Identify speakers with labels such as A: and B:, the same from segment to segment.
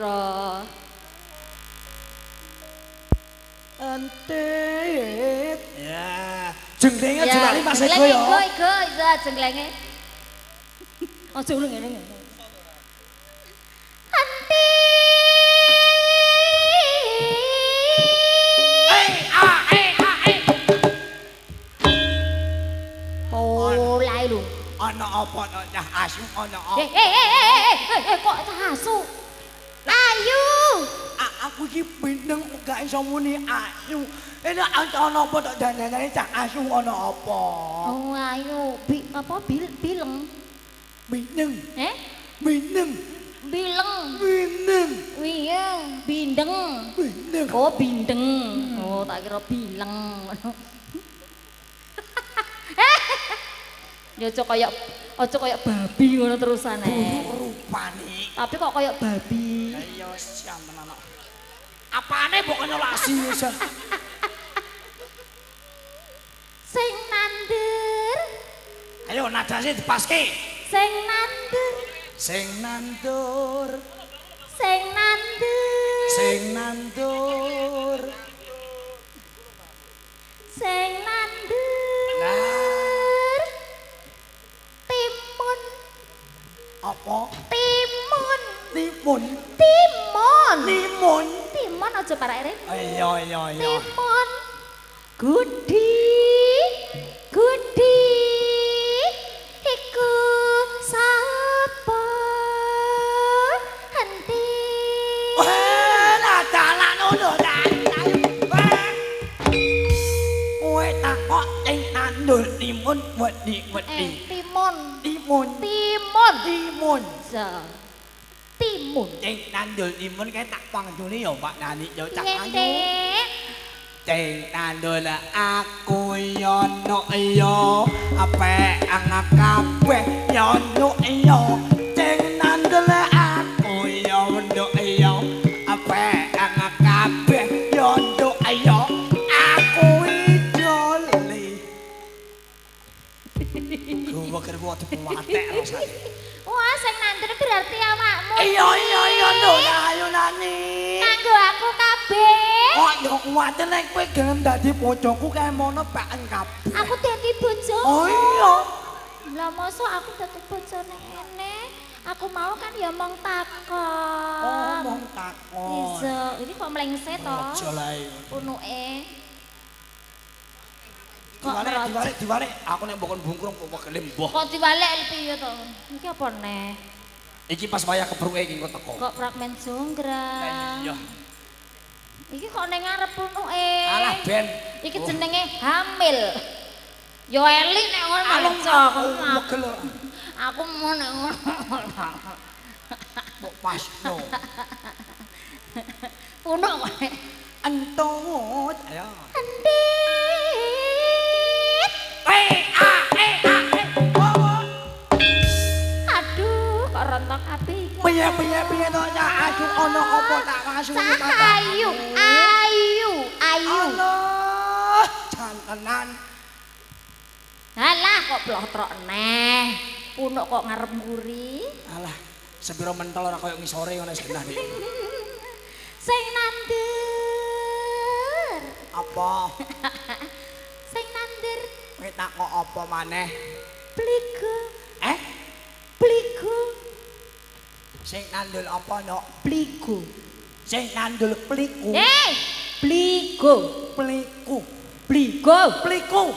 A: kira.
B: Entit. Ya. Jenglenge aja lali Mas Ego
A: ya.
B: Ego
A: iso jenglenge. Aja ngono ngene. Mulai lho.
B: Ana apa cah asu ana apa?
A: Kok cah asu? Ayu.
B: Aku iki bindeng gak iso muni ayu. Enak ana apa tok dandane cah asu ana apa?
A: Oh ayu, bileng.
B: Bindeng. Bindeng.
A: Bileng.
B: Bindeng.
A: Iya, bindeng.
B: Bindeng.
A: Oh, bindeng. Oh, tak kira bileng. Ya aja kaya babi ngono terusane.
B: Rupane.
A: Tapi kok kaya babi.
B: Iya siam tenan. Apane pokoknya lasi wis.
A: Sing nandur.
B: Ayo nadase dipaske.
A: Sing nandur.
B: Sing nandur.
A: Sing nandur.
B: Sing nandur.
A: Sing nandur.
B: Lah.
A: Timun.
B: Apa?
A: Timun.
B: Timun.
A: Timun.
B: Timun.
A: Timun aja parek.
B: Iya.
A: Timun. Gudi. Iku sapa? Henti.
B: Wah, dalan ngono ta. Kowe takok sing nandur timun wedi.
A: Timun.
B: Timun.
A: Timun.
B: Sing nandur timun kae tak pangdune ya Pak Nani ya cak ayu.
A: Ngendek.
B: Sing nandul aku yono yo apik angak kabeh yono yo sing nandul aku yono yo apik angak kabeh yono yo aku joli gua kerbu dipatek rasane.
A: Wah, sing nandur berarti awakmu.
B: Iya nduk ayo nani.
A: Kanggo aku kabeh.
B: Kok yo kuwatir nek kowe gelem dadi bojoku kae mono paken kabeh.
A: Aku dadi bojomu.
B: Oh iya.
A: Lah mosok aku dadi bojone ene. Aku mau kan ya mong takon.
B: Oh, mong takon.
A: Iso, iki kok mlengse to?
B: Aja lae.
A: Unuke.
B: Diwalik. Aku nek mbokon bungkrung kok gelem mbah.
A: Kok diwalik piye to? Iki apa neh?
B: Iki pas wayah kebruke iki kok teko.
A: Kok fragmen jonggrang.
B: Iya.
A: Iki kok ning ngarep unuke.
B: Alah ben.
A: Iki jenenge hamil. Yo eling nek ngono maca.
B: Megel.
A: Aku mau nek ngono.
B: Kok pasno.
A: Unuk kowe.
B: Entut. Ayo.
A: Aduh, kok rontok api iki.
B: Piye to cak asu ana apa tak asu
A: Ayu.
B: Allah, jantenan.
A: Alah kok plotrok neh. Unuk kok ngarep mburi.
B: Alah, sepiro mentol ora koyo ngisore ngono senah iki.
A: Sing nandur.
B: Apa?
A: Sing nandur.
B: Kowe takok apa maneh?
A: Pliku.
B: Pliku. Sing nandul apa, Nok?
A: Pliku.
B: Sing nandul pliku.
A: Pliku.
B: Pliku.
A: Pliku.
B: Pliku.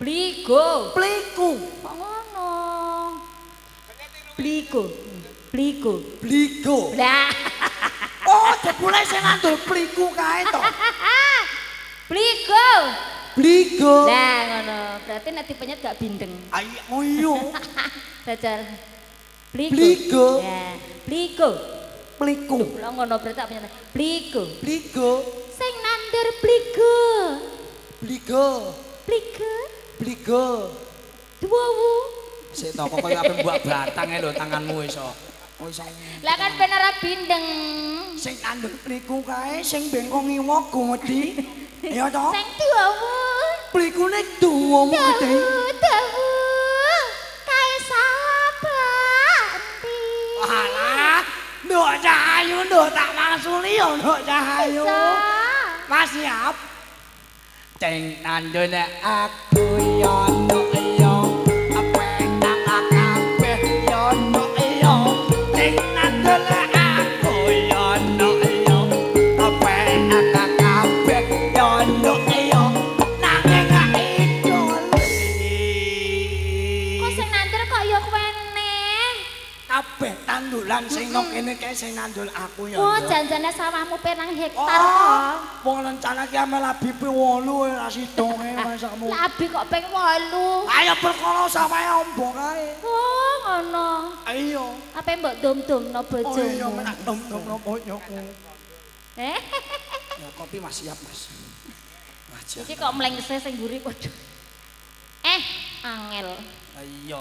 A: Pliku.
B: Pliku.
A: Kok ngono? Pliku. Pliku.
B: Pliku.
A: Lah.
B: Oh, jebule sing nandul pliku kae to.
A: Pliku.
B: Pliku.
A: Lah ngono. Berarti nek dipenyet gak bindeng.
B: Ayo, oh iya.
A: Dajar. Pliku.
B: Pliku.
A: Ya, pliku.
B: Pliku.
A: Lah ngono berarti apa nyata? Pliku.
B: Pliku.
A: Sing nandur pliku.
B: Pliku.
A: Pliku.
B: Pliku.
A: Duwu.
B: Sik to kok koyo ape mbak batang lho tanganmu iso. Oh iso.
A: Lah kan ben ora bindeng.
B: Sing nandul pliku kae sing bengkong ngiwok gudi. Iya to?
A: Sing duwu.
B: Plikune duwu gede.
A: Duwu. Kae sapa? Endi?
B: Alah, Nduk Cahayu nduk tak maksuli yo Nduk Cahayu.
A: Bisa.
B: Mas siap. Ting nandun aku yo nduk yo. Apa nang kabeh yo nduk yo. Ting nandun aku yo nduk yo. Apa nang kabeh yo nduk yo. Nanging idol.
A: Kok sing nandur kok ya kuwene.
B: Kabeh tandulan sing nang kene kae sing nandul aku ya.
A: Oh, janjane sawahmu penang hektar kok.
B: Wong rencana ki ame labi 8 ora sidonge masakmu.
A: Labi kok ping 8.
B: Ayo perkara samae ombong ae.
A: Oh, ngono.
B: Ayo.
A: Apa mbok dom-domno
B: Oh iya
A: bojomu?
B: menak nom-nom bojoku.
A: Eh,
B: Ya kopi Mas siap Mas. Aja.
A: iki kok mlengse sing mburi padha. Angel.
B: Iya.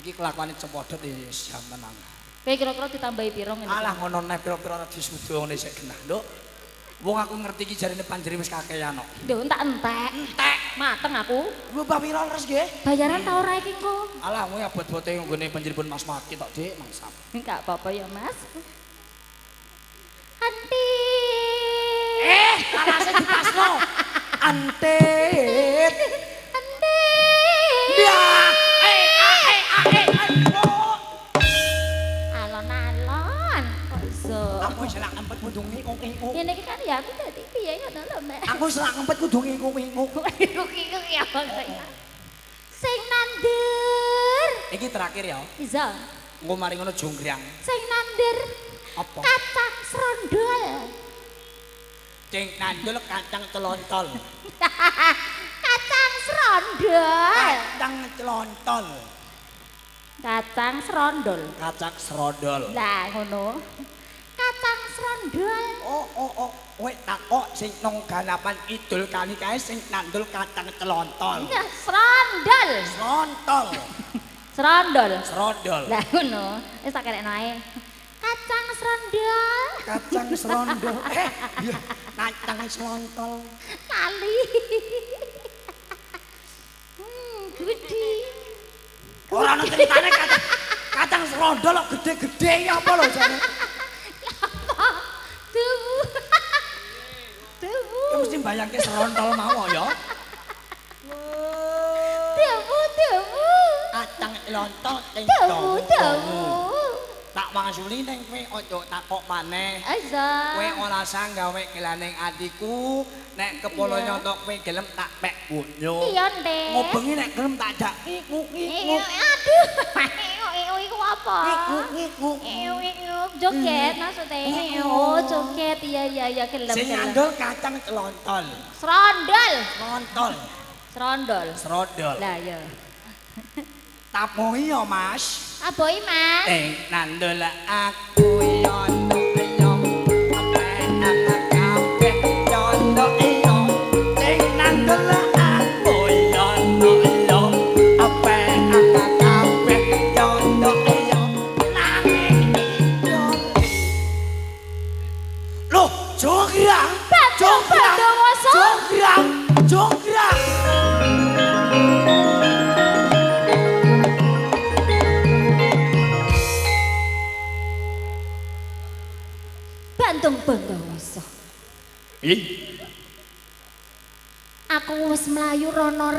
B: Iki kelakuane cempodot ya jam menang.
A: Kowe kira-kira ditambahi piro ngene?
B: Alah ngono nek pira-pira disudone sik genah, Nduk. Wong aku ngerti iki jarine panjeri wis kakean kok.
A: Nduk tak entek.
B: Entek.
A: Mateng aku.
B: Mbok pira res nggih?
A: Bayaran ta ora iki engko?
B: Alah kowe abot-bote nggone panjenipun Mas Maki tok, Dik, mangsap.
A: Enggak apa-apa ya, Mas. Anti.
B: Alase dipasno. Antit.
A: Anti.
B: Ya.
A: Alon-alon. Kok iso?
B: Aku wis lak empet kudu ngikuk-ngikuk.
A: Ngene iki kan ya aku dadi piye ngono lho, Mbak.
B: Aku wis lak empet kudu ngikuk-ngikuk.
A: Ngikuk ya maksudnya. Sing nandur.
B: Iki terakhir ya.
A: Iso.
B: Engko mari ngono jonggrang.
A: Sing nandur
B: Apa?
A: kacang serondol.
B: Cing nandul kacang celontol.
A: Kacang serondol.
B: Kacang celontol.
A: Kacang serondol.
B: Kacang serondol.
A: Lah ngono. Kacang serondol.
B: Oh. Kowe takok sing nang ganapan idul kali kae sing nandul kacang celontol.
A: Iya, serondol.
B: Celontol.
A: Serondol.
B: Serondol.
A: Lah ngono. Wis tak kenekno ae. Kacang serondol.
B: Kacang serondol. Iya, kacang celontol.
A: Kali. Gede.
B: Ora ana ceritane kacang serondol kok gede-gede ya apa lho jane?
A: Tuh. Tuh.
B: Ya mesti bayangke serondol mau ya.
A: Tuh.
B: Kacang celontol sing
A: Tuh.
B: Tak mangsuli ning kowe aja takok maneh.
A: Aza.
B: Kowe ora sang gawe gelaning atiku, nek kepolo
A: Iya.
B: nyontok kowe gelem tak pek bunyo.
A: Iya, Ndek.
B: Ngobengi nek gelem tak jak ngikuk.
A: Aduh. Iku apa?
B: Ngikuk.
A: Joget maksudnya. Oh, joget. Iya, gelem.
B: Sing ngandel kacang celontol.
A: Serondol.
B: Celontol. Serondol.
A: Lah ya.
B: Tapohi ya, Mas.
A: Aboy, Mas.
B: Nandel aku yo nduk apa anak kabeh yo nduk yo. Nandel aku yo nduk apa anak kabeh yo nduk yo. Nanging idol. Loh, jonggrang.
A: Bondowoso.
B: Jonggrang.
A: Bandung Bondowoso.
B: Ih.
A: Aku wis mlayu rono